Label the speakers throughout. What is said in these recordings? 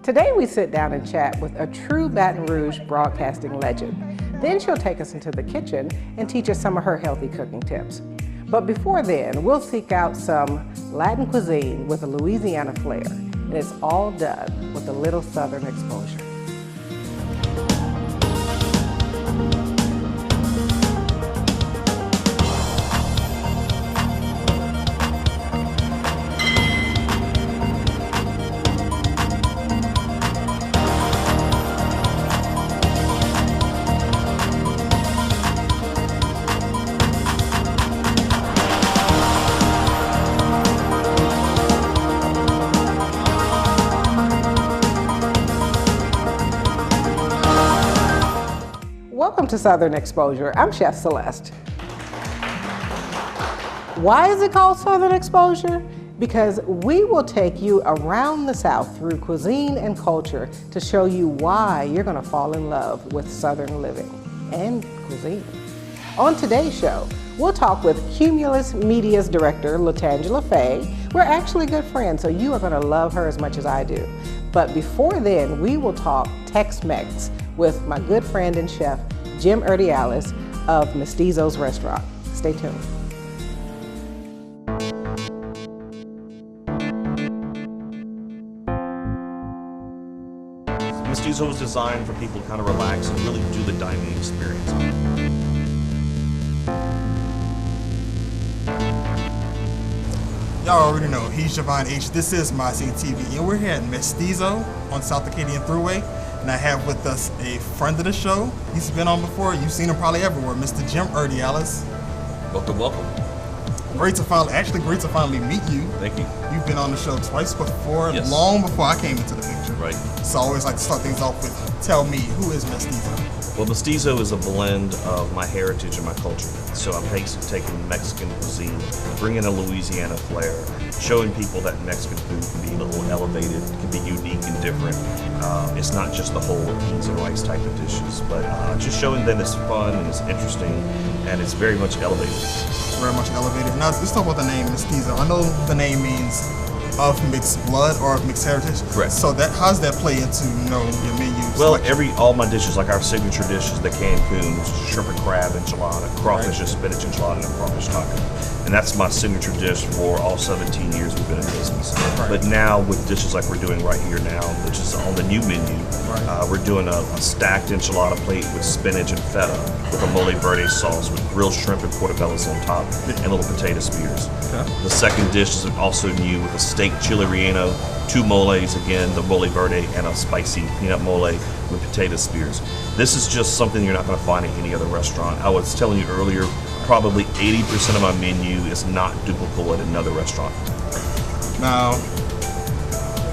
Speaker 1: Today we sit down and chat with a true Baton Rouge broadcasting legend. Then she'll take us into the kitchen and teach us some of her healthy cooking tips. But before then, we'll seek out some Latin cuisine with a Louisiana flair. And it's all done with a little Southern exposure. Welcome to Southern Exposure. I'm Chef Celeste. Why is it called Southern Exposure? Because we will take you around the South through cuisine and culture to show you why you're going to fall in love with Southern living and cuisine. On today's show, we'll talk with Cumulus Media's director, Latangela Faye. We're actually good friends, so you are going to love her as much as I do. But before then, we will talk Tex-Mex with my good friend and chef, Jim Urdiales of Mestizo's Restaurant. Stay tuned.
Speaker 2: Mestizo was designed for people to kind of relax and really do the dining experience.
Speaker 3: Y'all already know, he's Javon H. This is My Scene TV, and we're here at Mestizo on South Acadian Thruway. And I have with us a friend of the show. He's been on before. You've seen him probably everywhere, Mr. Jim Urdiales.
Speaker 2: Welcome.
Speaker 3: Great to finally meet you.
Speaker 2: Thank you.
Speaker 3: You've been on the show twice before,
Speaker 2: Yes.
Speaker 3: long before I came into the picture.
Speaker 2: Right.
Speaker 3: So I always like to start things off with, tell me, who is Mestizo?
Speaker 2: Well, Mestizo is a blend of my heritage and my culture. So I'm basically taking Mexican cuisine, bringing a Louisiana flair, showing people that Mexican food can be a little elevated, can be unique and different. It's not just the whole beans and rice type of dishes, but just showing them it's fun and it's interesting and it's very much elevated.
Speaker 3: Very much elevated. Now, let's talk about the name Mestizo. I know the name means of mixed blood or of mixed heritage.
Speaker 2: Correct.
Speaker 3: So how does that play into your menu?
Speaker 2: Well, all my dishes, like our signature dishes, the Cancun, which is shrimp and crab enchilada, crawfish and spinach enchilada, and a crawfish taco. And that's my signature dish for all 17 years we've been in business.
Speaker 3: Right.
Speaker 2: But now with dishes like we're doing right here now, which is on the new menu, we're doing a stacked enchilada plate with spinach and feta with a mole verde sauce with grilled shrimp and portobellos on top and little potato spears.
Speaker 3: Okay.
Speaker 2: The second dish is also new with a steak chile relleno, 2 moles, again, the mole verde and a spicy peanut mole with potato spears. This is just something you're not going to find at any other restaurant. I was telling you earlier, probably 80% of my menu is not duplicable at another restaurant.
Speaker 3: Now,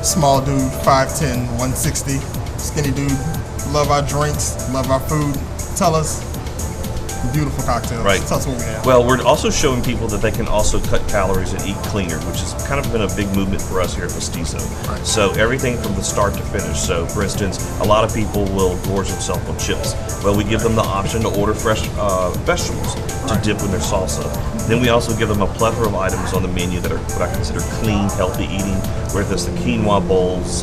Speaker 3: small dude, 5'10", 160, skinny dude, love our drinks, love our food. Tell us, beautiful cocktails.
Speaker 2: Right.
Speaker 3: Tell us what we have.
Speaker 2: Well, we're also showing people that they can also cut calories and eat cleaner, which has kind of been a big movement for us here at Mestizo.
Speaker 3: Right.
Speaker 2: So everything from the start to finish. So for instance, a lot of people will gorge themselves on chips. Well, we give them the option to order fresh vegetables to dip in their salsa. Then we also give them a plethora of items on the menu that are what I consider clean, healthy eating, whether it's the quinoa bowls,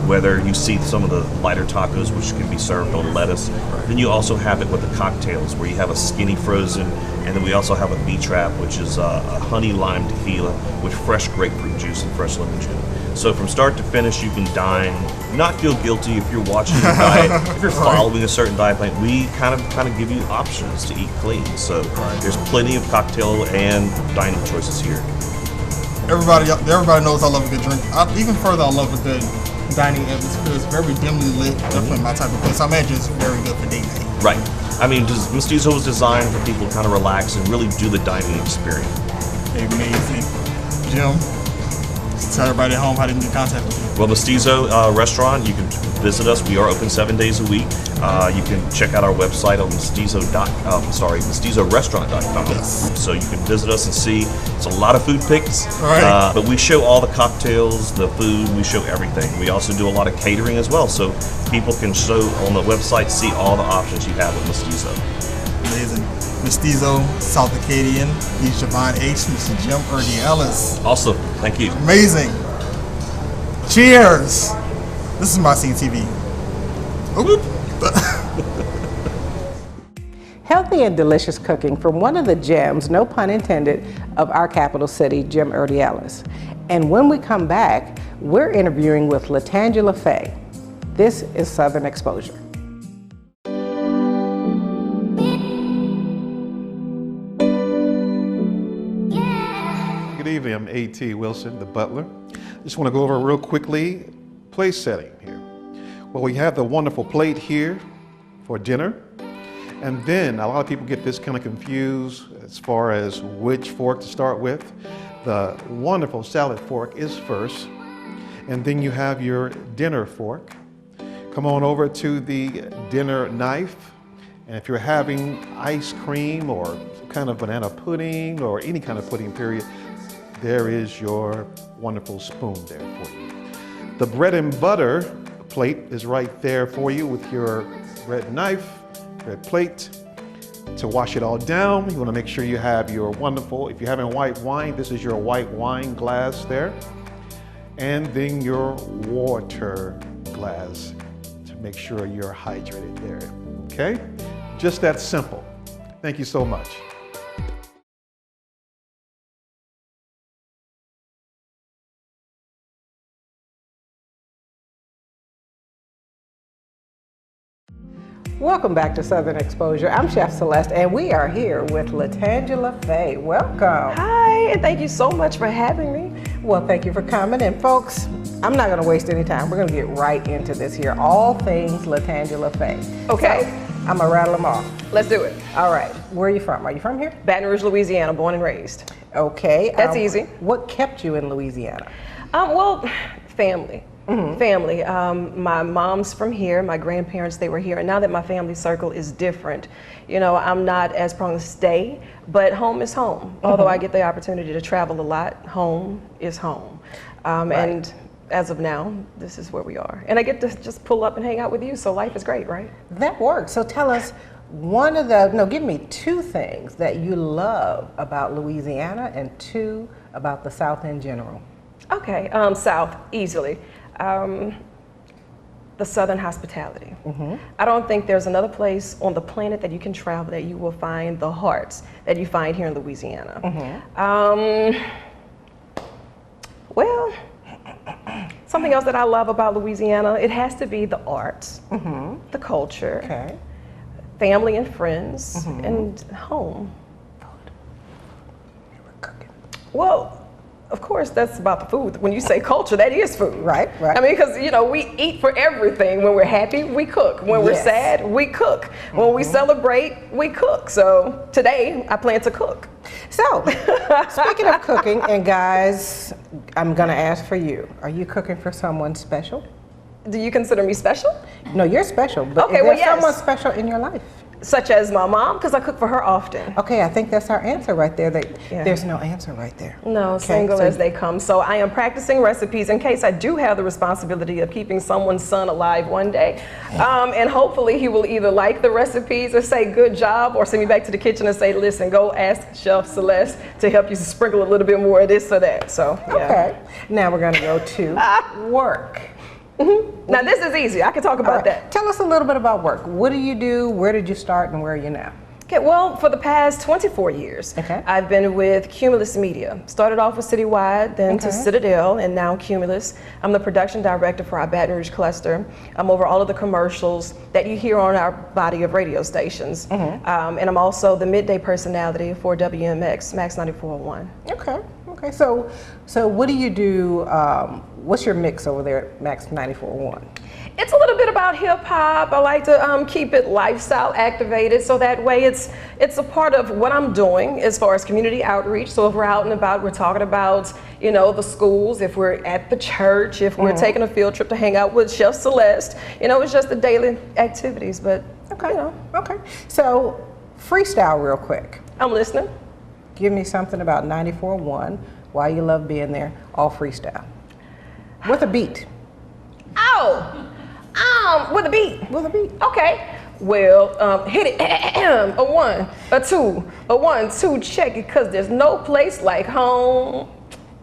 Speaker 2: whether you see some of the lighter tacos, which can be served on lettuce. Then you also have it with the cocktails, where you have a skinny frozen, and then we also have a B-trap, which is a honey lime tequila with fresh grapefruit juice and fresh lemon juice. So from start to finish, you can dine, not feel guilty if you're watching your diet, if you're following a certain diet plan. We kind of give you options to eat clean. So there's plenty of cocktail and dining choices here.
Speaker 3: Everybody knows I love a good drink. Even further, I love a good dining atmosphere. It's very dimly lit, definitely my type of place. I imagine it's very good for date night.
Speaker 2: Right. I mean, Mestizo was designed for people to kind of relax and really do the dining experience.
Speaker 3: Amazing. Jim, tell everybody at home how they can get in contact with you.
Speaker 2: Well, Mestizo Restaurant, you can visit us. We are open 7 days a week. You can check out our website on mestizorestaurant.com.
Speaker 3: Yes.
Speaker 2: So you can visit us and see. It's a lot of food pics,
Speaker 3: Right.
Speaker 2: but we show all the cocktails, the food, we show everything. We also do a lot of catering as well, so people can show on the website, see all the options you have with Mestizo.
Speaker 3: Amazing. Mestizo, South Acadian. He's Javon H. Mr. Jim Urdiales.
Speaker 2: Awesome. Thank you.
Speaker 3: Amazing. Cheers. This is My Scene TV. Oop.
Speaker 1: Healthy and delicious cooking from one of the gems, no pun intended, of our capital city, Jim Ellis. And when we come back, we're interviewing with Latangela Faye. This is Southern Exposure.
Speaker 4: Good evening, I'm A.T. Wilson, the butler. Just want to go over real quickly, place setting here. Well, we have the wonderful plate here for dinner. And then a lot of people get this kind of confused as far as which fork to start with. The wonderful salad fork is first, and then you have your dinner fork. Come on over to the dinner knife, and if you're having ice cream or some kind of banana pudding or any kind of pudding period, there is your wonderful spoon there for you. The bread and butter plate is right there for you with your bread knife, red plate. To wash it all down, you want to make sure you have your wonderful, if you're having white wine, this is your white wine glass there. And then your water glass to make sure you're hydrated there, okay? Just that simple. Thank you so much.
Speaker 1: Welcome back to Southern Exposure. I'm Chef Celeste, and we are here with Latangela Faye. Welcome.
Speaker 5: Hi, and thank you so much for having me.
Speaker 1: Well, thank you for coming. And folks, I'm not going to waste any time. We're going to get right into this here. All things Latangela Faye.
Speaker 5: Okay.
Speaker 1: So, I'm going to rattle them off.
Speaker 5: Let's do it.
Speaker 1: All right. Where are you from? Are you from here?
Speaker 5: Baton Rouge, Louisiana, born and raised.
Speaker 1: Okay.
Speaker 5: That's easy.
Speaker 1: What kept you in Louisiana?
Speaker 5: Well, family. Family. My mom's from here, my grandparents, they were here, and now that my family circle is different, you know, I'm not as prone to stay, but home is home. Although I get the opportunity to travel a lot, home is home.
Speaker 1: Right.
Speaker 5: And as of now, this is where we are. And I get to just pull up and hang out with you, so life is great, right?
Speaker 1: That works. So tell us give me two things that you love about Louisiana and two about the South in general.
Speaker 5: Okay, South, easily. The Southern hospitality. I don't think there's another place on the planet that you can travel that you will find the hearts that you find here in Louisiana. Well, something else that I love about Louisiana, it has to be the arts, the culture,
Speaker 1: Okay.
Speaker 5: family and friends, and home.
Speaker 1: You were cooking.
Speaker 5: Well, of course, that's about the food. When you say culture, that is food.
Speaker 1: Right.
Speaker 5: I mean, because, you know, we eat for everything. When we're happy, we cook. When we're
Speaker 1: Yes.
Speaker 5: sad, we cook. When we celebrate, we cook. So today, I plan to cook.
Speaker 1: So, speaking of cooking, and guys, I'm gonna ask for you. Are you cooking for someone special?
Speaker 5: Do you consider me special?
Speaker 1: No, you're special, but
Speaker 5: Okay,
Speaker 1: is there
Speaker 5: well, yes.
Speaker 1: someone special in your life?
Speaker 5: Such as my mom, because I cook for her often.
Speaker 1: Okay, I think that's our answer right there.
Speaker 5: Yeah.
Speaker 1: There's no answer right there.
Speaker 5: No,
Speaker 1: Okay,
Speaker 5: single
Speaker 1: so-
Speaker 5: as they come. So I am practicing recipes in case I do have the responsibility of keeping someone's son alive one day. And hopefully he will either like the recipes or say good job or send me back to the kitchen and say, listen, go ask Chef Celeste to help you sprinkle a little bit more of this or that. So, yeah.
Speaker 1: Okay, now we're gonna go to work.
Speaker 5: Now this is easy. I can talk about
Speaker 1: All right,
Speaker 5: that.
Speaker 1: Tell us a little bit about work. What do you do? Where did you start and where are you now?
Speaker 5: Okay, well, for the past 24 years,
Speaker 1: Okay.
Speaker 5: I've been with Cumulus Media. Started off with Citywide, then to Citadel, and now Cumulus. I'm the production director for our Baton Rouge cluster. I'm over all of the commercials that you hear on our body of radio stations. And I'm also the midday personality for WMX, Max 94.1.
Speaker 1: Okay. So what do you do? What's your mix over there at Max 94.1?
Speaker 5: It's a little bit about hip hop. I like to keep it lifestyle activated, so that way it's a part of what I'm doing as far as community outreach. So if we're out and about, we're talking about, you know, the schools. If we're at the church, if we're taking a field trip to hang out with Chef Celeste, you know, it's just the daily activities. But
Speaker 1: Okay.
Speaker 5: you know,
Speaker 1: Okay. So freestyle real quick.
Speaker 5: I'm listening.
Speaker 1: Give me something about 94.1. Why you love being there? All freestyle. With a beat.
Speaker 5: Oh, with a beat.
Speaker 1: With a beat.
Speaker 5: Okay. Well, hit it. A 1, a 2, a 1, 2, check it, 'cause there's no place like home.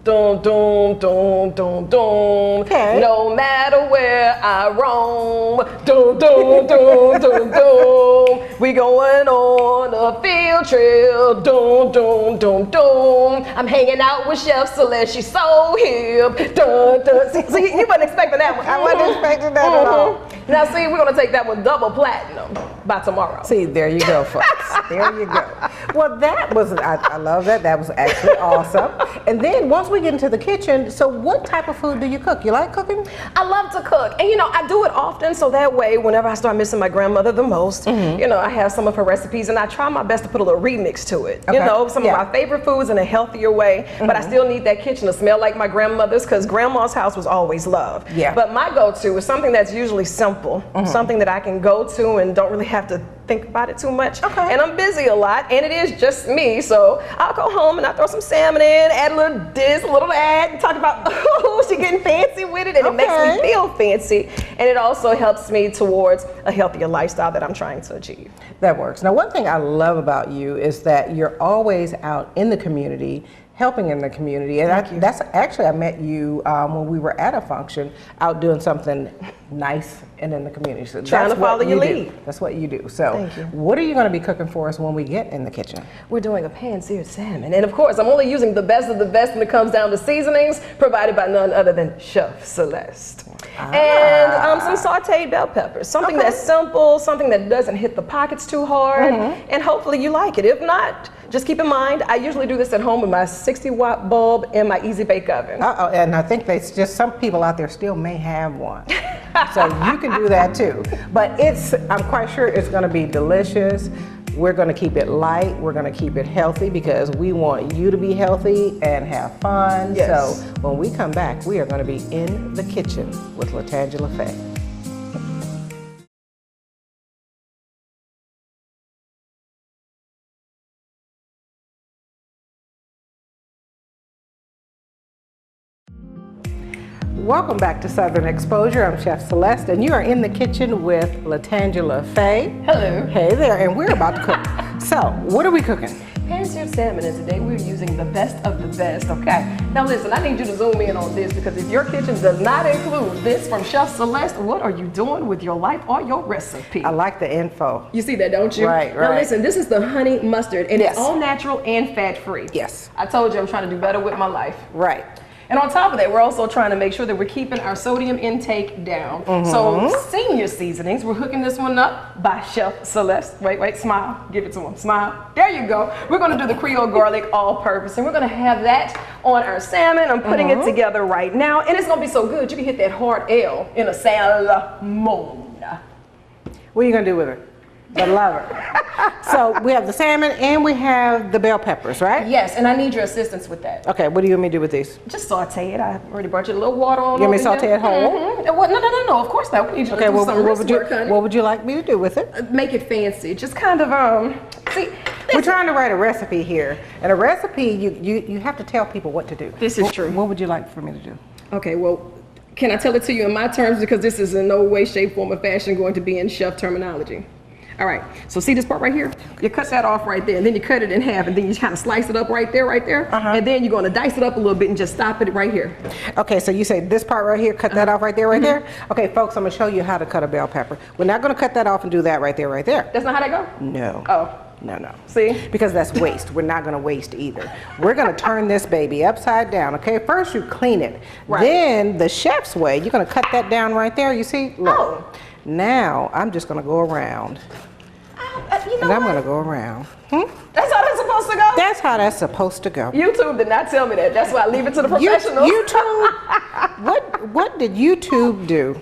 Speaker 5: Dum, dum, dum, dum, dum.
Speaker 1: Okay.
Speaker 5: No matter where I roam. Dum, dum, dum, dum, dum. We going on a field trip. Dum, dum, dum, dum. I'm hanging out with Chef Celeste. She's so hip. Dum, dum. See, you wasn't expecting that one.
Speaker 1: I wasn't expecting that at all.
Speaker 5: Now, see, we're going to take that one double platinum by tomorrow.
Speaker 1: See, there you go, folks. There you go. Well, that was, I love that. That was actually awesome. And then once we get into the kitchen, so what type of food do you cook? You like cooking?
Speaker 5: I love to cook. And, you know, I do it often, so that way, whenever I start missing my grandmother the most, you know, I have some of her recipes, and I try my best to put a little remix to it.
Speaker 1: Okay.
Speaker 5: You know, some of my favorite foods in a healthier way, but I still need that kitchen to smell like my grandmother's, because grandma's house was always love.
Speaker 1: Yeah.
Speaker 5: But my go-to is something that's usually simple, something that I can go to and don't really have to think about it too much.
Speaker 1: Okay.
Speaker 5: And I'm busy a lot, and it is just me, so I'll go home and I throw some salmon in, add a little this, a little that, and talk about, oh, she getting fancy with it, and it makes me feel fancy, and it also helps me towards a healthier lifestyle that I'm trying to achieve.
Speaker 1: That works. Now, one thing I love about you is that you're always out in the community, helping in the community. And that's actually, I met you when we were at a function out doing something nice and in the community. So
Speaker 5: Trying to follow your lead.
Speaker 1: That's what you do. So
Speaker 5: Thank you.
Speaker 1: what are you going to be cooking for us when we get in the kitchen?
Speaker 5: We're doing a pan-seared salmon. And of course, I'm only using the best of the best when it comes down to seasonings, provided by none other than Chef Celeste. And some sauteed bell peppers. Something that's simple, something that doesn't hit the pockets too hard, and hopefully you like it. If not, just keep in mind, I usually do this at home with my 60-watt bulb and my easy bake oven.
Speaker 1: And I think they just, some people out there still may have one. So you can do that too. But I'm quite sure it's going to be delicious. We're going to keep it light. We're going to keep it healthy because we want you to be healthy and have fun.
Speaker 5: Yes.
Speaker 1: So when we come back, we are going to be in the kitchen with Latangela Faye. Welcome back to Southern Exposure. I'm Chef Celeste, and you are in the kitchen with Latangela Faye.
Speaker 5: Hello.
Speaker 1: Hey there, and we're about to cook. So, what are we cooking?
Speaker 5: Pan-seared salmon, and today we're using the best of the best, okay? Now listen, I need you to zoom in on this because if your kitchen does not include this from Chef Celeste, what are you doing with your life or your recipe?
Speaker 1: I like the info.
Speaker 5: You see that, don't you?
Speaker 1: Right.
Speaker 5: Now listen, this is the honey mustard, and
Speaker 1: Yes.
Speaker 5: it's all natural and fat-free.
Speaker 1: Yes.
Speaker 5: I told you I'm trying to do better with my life.
Speaker 1: Right.
Speaker 5: And on top of that, we're also trying to make sure that we're keeping our sodium intake down. So senior seasonings, we're hooking this one up by Chef Celeste. Wait, smile, give it to him, smile. There you go. We're gonna do the Creole garlic all-purpose, and we're gonna have that on our salmon. I'm putting it together right now, and it's gonna be so good, you can hit that hard L in a salmon.
Speaker 1: What are you gonna do with it? I love it. So we have the salmon and we have the bell peppers, right?
Speaker 5: Yes, and I need your assistance with that.
Speaker 1: Okay, what do you want me to do with these?
Speaker 5: Just saute it. I already brought you a little water on.
Speaker 1: You want me to
Speaker 5: over
Speaker 1: saute
Speaker 5: here.
Speaker 1: it whole?
Speaker 5: Well, no, of course not. We need you
Speaker 1: Okay,
Speaker 5: to do some
Speaker 1: what
Speaker 5: wrist work, honey.
Speaker 1: would you like me to do with it?
Speaker 5: Make it fancy. Just kind of, see,
Speaker 1: We're trying to write a recipe here. And a recipe, you have to tell people what to do.
Speaker 5: This is true.
Speaker 1: What would you like for me to do?
Speaker 5: Okay, well, can I tell it to you in my terms? Because this is in no way, shape, form, or fashion going to be in chef terminology. All right, so see this part right here? You cut that off right there, and then you cut it in half, and then you kind of slice it up right there, and then you're gonna dice it up a little bit and just stop it right here.
Speaker 1: Okay, so you say this part right here, cut that off right there, there? Okay, folks, I'm gonna show you how to cut a bell pepper. We're not gonna cut that off and do that right there,
Speaker 5: That's not how they go?
Speaker 1: No.
Speaker 5: Oh.
Speaker 1: No.
Speaker 5: See?
Speaker 1: Because that's waste. We're not going to waste either. We're going to turn this baby upside down, okay? First you clean it.
Speaker 5: Right.
Speaker 1: Then the chef's way, you're going to cut that down right there, you see? Look.
Speaker 5: Oh.
Speaker 1: Now I'm just going to go around.
Speaker 5: You know
Speaker 1: And I'm
Speaker 5: what?
Speaker 1: going to go around.
Speaker 5: That's how that's supposed to go?
Speaker 1: That's how that's supposed to go.
Speaker 5: YouTube did not tell me that. That's why I leave it to the professionals.
Speaker 1: YouTube? What did YouTube do?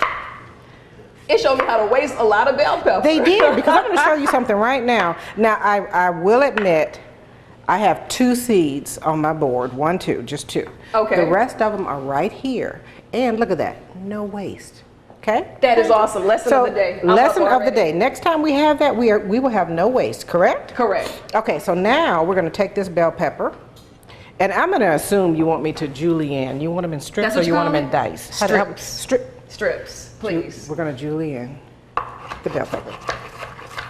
Speaker 5: It showed me how to waste a lot of bell pepper.
Speaker 1: They did, because I'm going to show you something right now. Now, I will admit, I have 2 seeds on my board. 1, 2, just 2.
Speaker 5: Okay.
Speaker 1: The rest of them are right here. And look at that, no waste. Okay?
Speaker 5: That is awesome. Lesson of the day. I'm
Speaker 1: Lesson
Speaker 5: up
Speaker 1: of the
Speaker 5: already.
Speaker 1: day. Next time we have that, we will have no waste, correct?
Speaker 5: Correct.
Speaker 1: Okay, so now we're going to take this bell pepper. And I'm going to assume you want me to julienne. You want them in strips
Speaker 5: That's
Speaker 1: or
Speaker 5: what
Speaker 1: you
Speaker 5: you
Speaker 1: want them
Speaker 5: call
Speaker 1: in
Speaker 5: it?
Speaker 1: dice?
Speaker 5: Strips. Strips, please.
Speaker 1: We're going to julienne the bell pepper.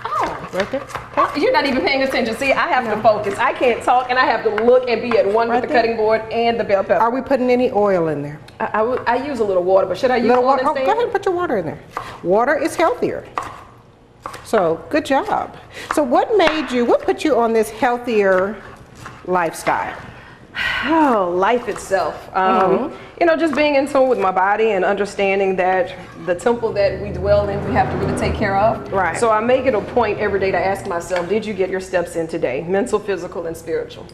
Speaker 5: Oh,
Speaker 1: Right there. Okay.
Speaker 5: You're not even paying attention. See, I have to focus. I can't talk, and I have to look and be at one
Speaker 1: Right
Speaker 5: with the
Speaker 1: there.
Speaker 5: cutting board and the bell pepper.
Speaker 1: Are we putting any oil in there?
Speaker 5: I use a little water, but should I use
Speaker 1: Little
Speaker 5: oil
Speaker 1: water. Oh,
Speaker 5: instead?
Speaker 1: go ahead and put your water in there. Water is healthier. So good job. So what put you on this healthier lifestyle?
Speaker 5: Oh, life itself. You know, just being in tune with my body and understanding that the temple that we dwell in, we have to really take care of.
Speaker 1: Right.
Speaker 5: So I make it a point every day to ask myself, did you get your steps in today? Mental, physical, and spiritual.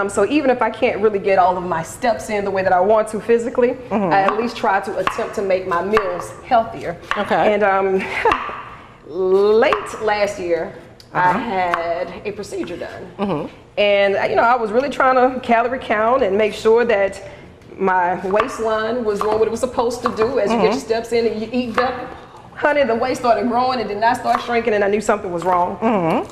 Speaker 5: So even if I can't really get all of my steps in the way that I want to physically, I at least try to attempt to make my meals healthier.
Speaker 1: Okay.
Speaker 5: And late last year, I had a procedure done. And you know, I was really trying to calorie count and make sure that my waistline was doing what it was supposed to do as you get your steps in and you eat better. Honey, the waist started growing, it did not start shrinking, and I knew something was wrong.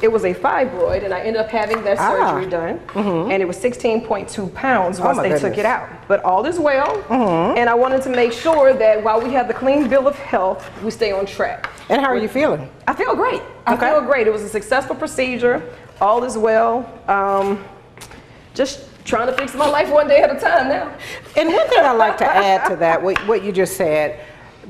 Speaker 5: It was a fibroid, and I ended up having that surgery done, and it was 16.2 pounds once they took it out. But all is well, and I wanted to make sure that while we have the clean bill of health, we stay on track.
Speaker 1: And how are you feeling?
Speaker 5: I feel great. I feel great. It was a successful procedure. All is well. Just trying to fix my life one day at a time now.
Speaker 1: And one thing I'd like to add to that, what you just said,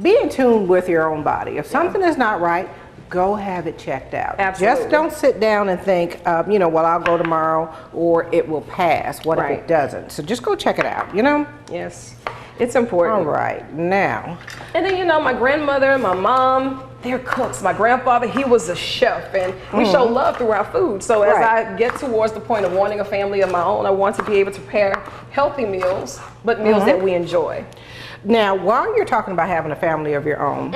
Speaker 1: be in tune with your own body. If something is not right, go have it checked out.
Speaker 5: Absolutely.
Speaker 1: Just don't sit down and think, you know, well, I'll go tomorrow or it will pass. What if it doesn't? So just go check it out, you know?
Speaker 5: Yes, it's important.
Speaker 1: All right, now.
Speaker 5: And then, you know, my grandmother, my mom, they're cooks. My grandfather, he was a chef, and we show love through our food. So as I get towards the point of wanting a family of my own, I want to be able to prepare healthy meals, but meals that we enjoy.
Speaker 1: Now, while you're talking about having a family of your own,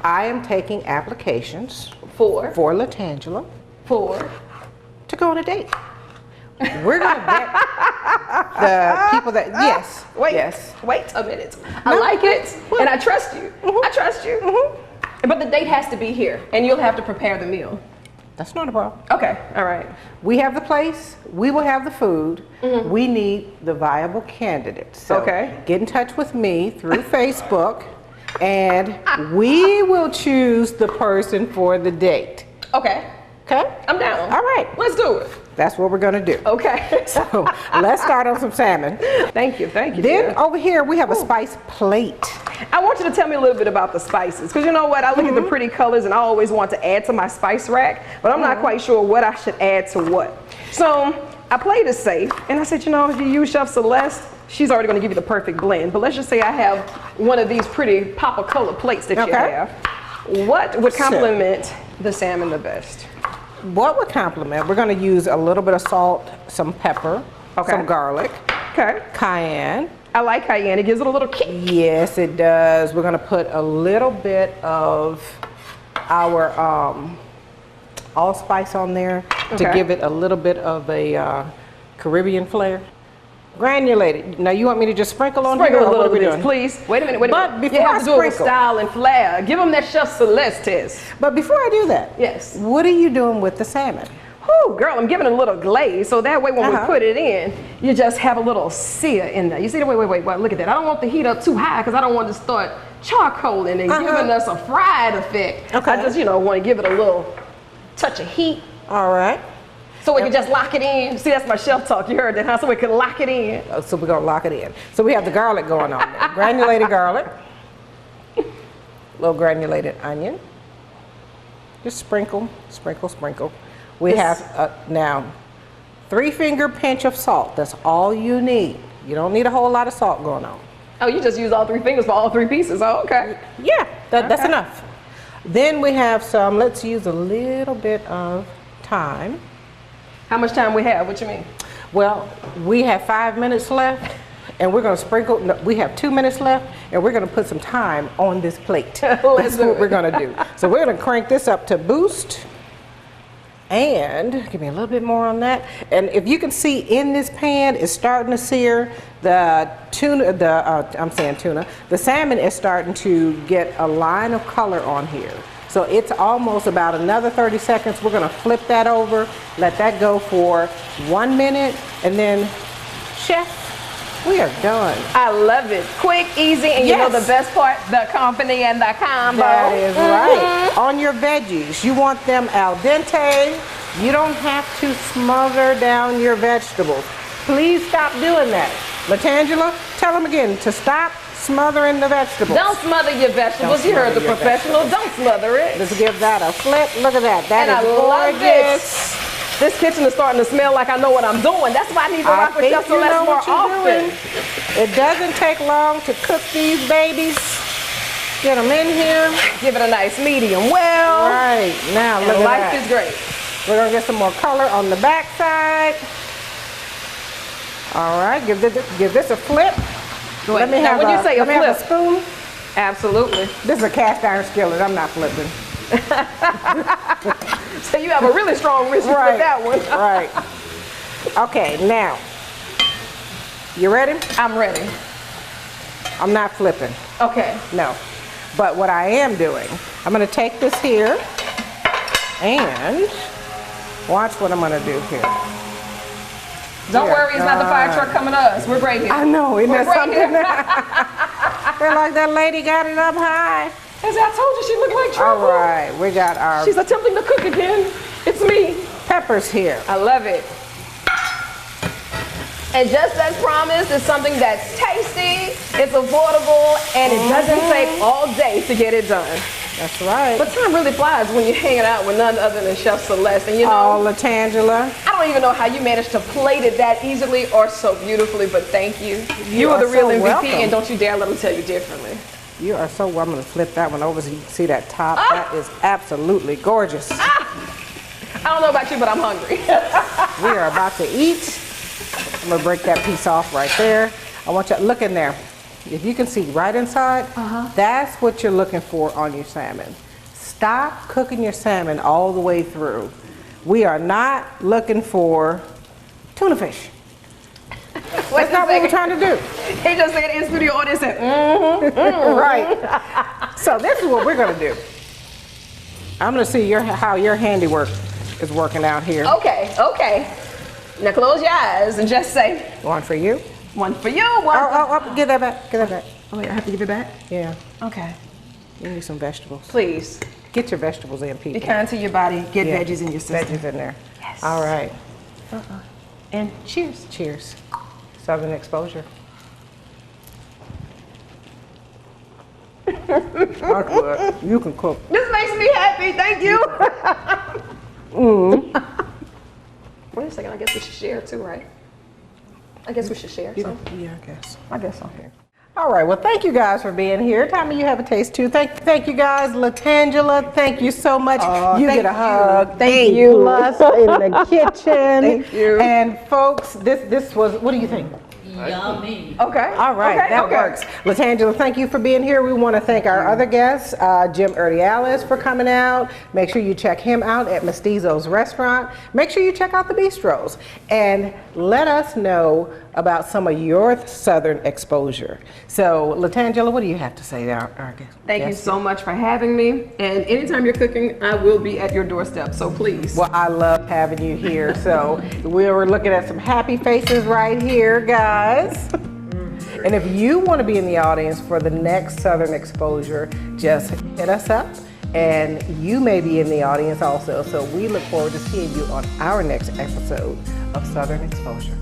Speaker 1: I am taking applications for Latangela to go on a date. We're going to vet the people that,
Speaker 5: Wait a minute. I like it, and I trust you. I trust you. But the date has to be here, and you'll have to prepare the meal.
Speaker 1: That's not a problem.
Speaker 5: Okay, all right.
Speaker 1: We have the place, we will have the food, we need the viable candidates. So get in touch with me through Facebook, and we will choose the person for the date.
Speaker 5: Okay.
Speaker 1: Okay?
Speaker 5: I'm down.
Speaker 1: All right.
Speaker 5: Let's do it.
Speaker 1: That's what we're gonna do.
Speaker 5: Okay.
Speaker 1: So let's start on some salmon.
Speaker 5: Thank you, thank you.
Speaker 1: Then over here we have a spice plate.
Speaker 5: I want you to tell me a little bit about the spices, because you know what, I look at the pretty colors and I always want to add to my spice rack, but I'm not quite sure what I should add to what. So I played it safe, and I said, you know, if you use Chef Celeste, she's already going to give you the perfect blend. But let's just say I have one of these pretty pop of color plates that you have. What would complement the salmon the best?
Speaker 1: What would complement? We're going to use a little bit of salt, some pepper, some garlic, cayenne.
Speaker 5: I like cayenne. It gives it a little kick.
Speaker 1: Yes, it does. We're going to put a little bit of our allspice on there to give it a little bit of a Caribbean flair. Granulated. Now you want me to just sprinkle on here?
Speaker 5: Sprinkle a little
Speaker 1: bit,
Speaker 5: bit, please. Wait a minute,
Speaker 1: But before
Speaker 5: you have
Speaker 1: I
Speaker 5: to do it with
Speaker 1: sprinkle,
Speaker 5: style and flair. Give them that Chef Celeste test.
Speaker 1: but before I do that, what are you doing with the salmon?
Speaker 5: Whew, girl, I'm giving it a little glaze, so that way when we put it in, you just have a little sear in there. You see, wait, look at that. I don't want the heat up too high because I don't want to start charcoaling and giving us a fried effect. I just, you know, want to give it a little touch of heat.
Speaker 1: All right.
Speaker 5: So we can just lock it in. See, that's my chef talk. You heard that, huh? So we can lock it in.
Speaker 1: Oh, so we're going to lock it in. So we have the garlic going on there. Granulated garlic. Little granulated onion. Just sprinkle, sprinkle, sprinkle. We have now 3-finger pinch of salt. That's all you need. You don't need a whole lot of salt going on.
Speaker 5: Oh, you just use all 3 fingers for all 3 pieces. Oh, okay.
Speaker 1: Yeah, that's enough. Then we have some, let's use a little bit of thyme.
Speaker 5: How much time we have? What you mean?
Speaker 1: Well, we have 5 minutes left, and we're going to sprinkle, no, we have 2 minutes left, and we're going to put some thyme on this plate. That's what we're going to do. So we're going to crank this up to boost. And give me a little bit more on that. And if you can see in this pan, it's starting to sear. The tuna, the salmon is starting to get a line of color on here. So it's almost about another 30 seconds. We're gonna flip that over, let that go for 1 minute, and then, chef, We are done.
Speaker 5: I love it. Quick, easy, and you know
Speaker 1: Yes.
Speaker 5: the best part, the company and the combo.
Speaker 1: That is right. On your veggies, you want them al dente. You don't have to smother down your vegetables. Please stop doing that. Latangela, tell them again to stop smothering the vegetables.
Speaker 5: Don't smother your vegetables.
Speaker 1: Don't
Speaker 5: You heard the
Speaker 1: smother your
Speaker 5: professional. Don't smother it.
Speaker 1: Let's give that a flip. Look at that. That
Speaker 5: And I
Speaker 1: is
Speaker 5: love
Speaker 1: gorgeous.
Speaker 5: this kitchen is starting to smell like I know what I'm doing. That's why I need to
Speaker 1: I
Speaker 5: rock with
Speaker 1: think
Speaker 5: Chef
Speaker 1: you know
Speaker 5: Celeste more
Speaker 1: what you're
Speaker 5: often.
Speaker 1: doing. It doesn't take long to cook these babies. Get them in here.
Speaker 5: Give it a nice medium well.
Speaker 1: Right, now
Speaker 5: And
Speaker 1: look at
Speaker 5: life
Speaker 1: that.
Speaker 5: is great.
Speaker 1: We're gonna get some more color on the back side. All right, give this a flip.
Speaker 5: Go
Speaker 1: Let
Speaker 5: ahead.
Speaker 1: me
Speaker 5: Now,
Speaker 1: have
Speaker 5: when you say a
Speaker 1: let me have
Speaker 5: flip,
Speaker 1: spoon.
Speaker 5: absolutely.
Speaker 1: This is a cast iron skillet. I'm not flipping.
Speaker 5: So you have a really strong wrist with
Speaker 1: Right,
Speaker 5: that one.
Speaker 1: right. Okay, now, you ready?
Speaker 5: I'm ready.
Speaker 1: I'm not flipping,
Speaker 5: Okay.
Speaker 1: no. But what I am doing, I'm gonna take this here and watch what I'm gonna do here.
Speaker 5: Don't
Speaker 1: Yeah,
Speaker 5: worry, it's not the fire truck coming to us. We're great here.
Speaker 1: I know, isn't
Speaker 5: We're
Speaker 1: that
Speaker 5: right
Speaker 1: something?
Speaker 5: here.
Speaker 1: Feel like that lady got it up high.
Speaker 5: As I told you, she looked like trouble.
Speaker 1: All right, we got our
Speaker 5: She's attempting to cook again. It's me.
Speaker 1: peppers here.
Speaker 5: I love it. And just as promised, it's something that's tasty, it's affordable, and it doesn't take all day to get it done.
Speaker 1: That's right.
Speaker 5: But time really flies when you're hanging out with none other than Chef Celeste. And you know,
Speaker 1: Oh, Latangela.
Speaker 5: I don't even know how you managed to plate it that easily or so beautifully, but thank you. You are
Speaker 1: are
Speaker 5: the real
Speaker 1: so
Speaker 5: MVP,
Speaker 1: welcome.
Speaker 5: and don't you dare let them tell you differently.
Speaker 1: You are so, I'm gonna flip that one over so you can see that top. That is absolutely gorgeous.
Speaker 5: I don't know about you, but I'm hungry.
Speaker 1: We are about to eat. I'm gonna break that piece off right there. I want you to look in there. If you can see right inside, that's what you're looking for on your salmon. Stop cooking your salmon all the way through. We are not looking for tuna fish.
Speaker 5: Wait
Speaker 1: That's not what we're trying to do.
Speaker 5: He just said in studio audience said,
Speaker 1: Right. So this is what we're gonna do. I'm gonna see how your handiwork is working out here.
Speaker 5: okay, okay. Now close your eyes and just say,
Speaker 1: One for you.
Speaker 5: one for you, one for...
Speaker 1: Oh, get that back, get that back.
Speaker 5: Oh, wait, I have to give it back?
Speaker 1: Yeah,
Speaker 5: Okay.
Speaker 1: you need some vegetables.
Speaker 5: Please,
Speaker 1: Get your vegetables in, people.
Speaker 5: be kind to your body. Get
Speaker 1: Yeah,
Speaker 5: veggies in your system.
Speaker 1: Veggies in there.
Speaker 5: Yes.
Speaker 1: All right.
Speaker 5: And cheers.
Speaker 1: Cheers. Southern exposure. I could. You can cook.
Speaker 5: This makes me happy. Thank you. Wait a second. I guess we should share too, right? I guess we should share. So.
Speaker 1: Yeah, I guess.
Speaker 5: I guess so.
Speaker 1: All right. Well, thank you guys for being here. Tommy, you have a taste too. Thank you guys. Latangela, thank you so much. You
Speaker 5: thank
Speaker 1: get a hug.
Speaker 5: you. Thank you.
Speaker 1: Plus in the kitchen.
Speaker 5: Thank you.
Speaker 1: And folks, this was. What do you think?
Speaker 6: Yummy.
Speaker 5: Okay.
Speaker 1: All right,
Speaker 5: Okay,
Speaker 1: that
Speaker 5: okay.
Speaker 1: works. Latangela, thank you for being here. We want to thank our other guests, Jim Urdiales, for coming out. Make sure you check him out at Mestizo's Restaurant. Make sure you check out the bistros. And let us know about some of your Southern exposure. So, Latangela, what do you have to say to our guests?
Speaker 5: Thank you so much for having me. And anytime you're cooking, I will be at your doorstep. So please.
Speaker 1: Well, I love having you here. So we were looking at some happy faces right here, guys. And if you want to be in the audience for the next Southern Exposure, just hit us up and you may be in the audience also. So we look forward to seeing you on our next episode of Southern Exposure.